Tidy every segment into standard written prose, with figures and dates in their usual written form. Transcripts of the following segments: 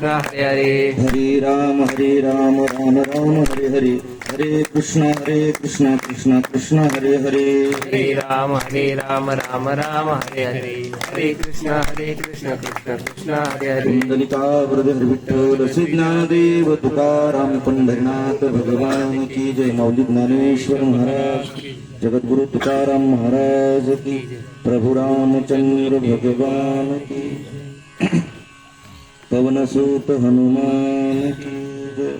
कृष्ण हरे हरे हरे राम राम राम हरे हरे, हरे कृष्ण कृष्ण कृष्ण हरे हरे. हरे राम राम राम हरे हरे, हरे कृष्ण कृष्ण कृष्ण हरे हरे. कुंडलिका वरद विठ्ठल श्री ज्ञानदेव तुकाराम पंढरीनाथ भगवान की जय. माऊली ज्ञानेश्वर महाराज, जगद्गुरु तुकाराम महाराज की, प्रभु रामचंद्र भगवान की, पवनसुत हनुमान की जय.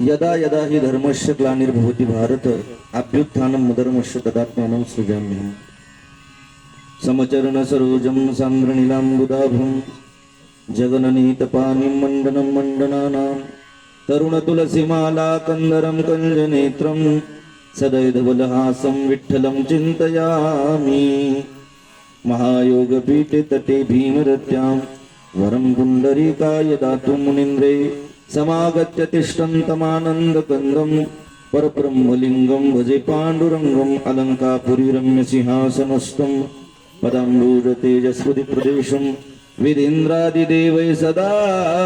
यदा यदा हि धर्मस्य ग्लानिर्भवति भारत अभ्युत्थानं धर्मस्य तदात्मानं सृजाम्यहम्. समचरण सरोजं सान्द्रनीलाम्बुदाभं जगननीतपानिं मण्डनं मण्डनानां तरुणतुलसीमाला कंदरं कञ्जनेत्रं सदैधवलहासं विठ्ठलं चिन्तयामि. महायोगपीठे तटे भीमरत्यां वरं पुण्डरीकाय दातुं मुनीन्द्रे समागत्य तिष्ठन्तमानन्दकन्दं परब्रह्मलिङ्गं भजे पाण्डुरङ्गम् अलङ्कापुरी रम्यसिंहासनस्थं पदाम्बुजतेजस्वति प्रदेशं विधीन्द्रादिदेवै सदा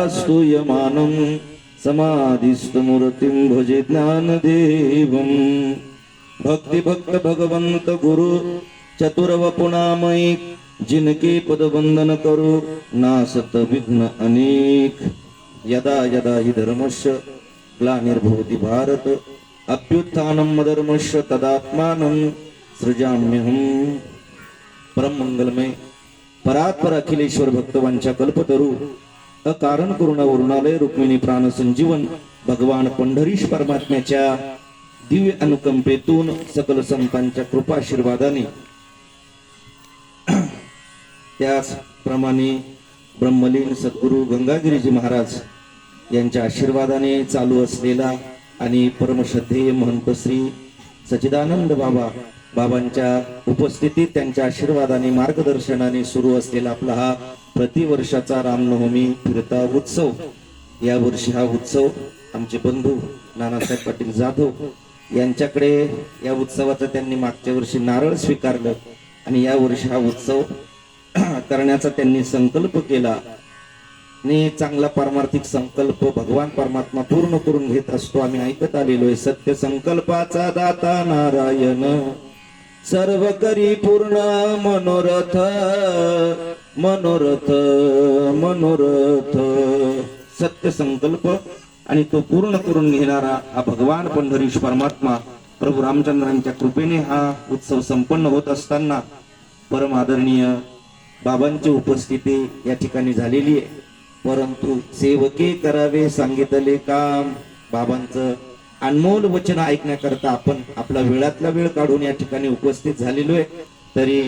स्तूयमानं समाधिस्थमूर्तिं भजे ज्ञानदेवं. भक्तिभक्त भगवंत गुरु चतुर्वपुनामयिक जिनके पद वंदन करो नासत विघ्न अनेक. यदा यदा हि धर्मस्य ग्लानिर्भवति भारत अभ्युत्थानं धर्मस्य तदात्मानं सृजाम्यहम्. परमंगलमय परात्पर अखिलेश्वर भक्तवांच्या कल्पतरू अकारण करुणा वरुणालय रुक्मिणी प्राण संजीवन भगवान पंढरीश परमात्म्याच्या दिव्य अनुकंपेतून सकल संतांच्या कृपाशीर्वादाने त्याचप्रमाणे ब्रह्मलीन सद्गुरु गंगागिरीजी महाराज यांच्या आशीर्वादाने चालू असलेला आणि परमश्रद्धेय महंत श्री सच्चिदानंद बाबांच्या उपस्थितीत त्यांच्या आशीर्वादाने मार्गदर्शनाने सुरू असलेला आपला हा प्रतिवर्षाचा रामनवमी फिरता उत्सव. या वर्षी हा उत्सव आमचे बंधू नानासाहेब पाटील जाधव यांच्याकडे या उत्सवाचं त्यांनी मागच्या वर्षी नारळ स्वीकारलं आणि या वर्षी हा उत्सव करण्याचा त्यांनी संकल्प केला. आणि चांगला पारमार्थिक संकल्प भगवान परमात्मा पूर्ण करून घेत असतो. आम्ही ऐकत आलेलो आहे. सत्य संकल्पाचा दाता नारायण सर्व करी पूर्ण मनोरथ मनोरथ मनोरथ. सत्य संकल्प आणि तो पूर्ण करून घेणारा हा भगवान पंढरीश परमात्मा प्रभू रामचंद्रांच्या कृपेने हा उत्सव संपन्न होत असताना परम आदरणीय बाबांची उपस्थिती या ठिकाणी झालेली आहे. परंतु सेवके करावे सांगितले काम. बाबांचं अनमोल वचन ऐकण्याकरता आपण आपला वेळातला वेळ काढून या ठिकाणी उपस्थित झालेलो आहे. तरी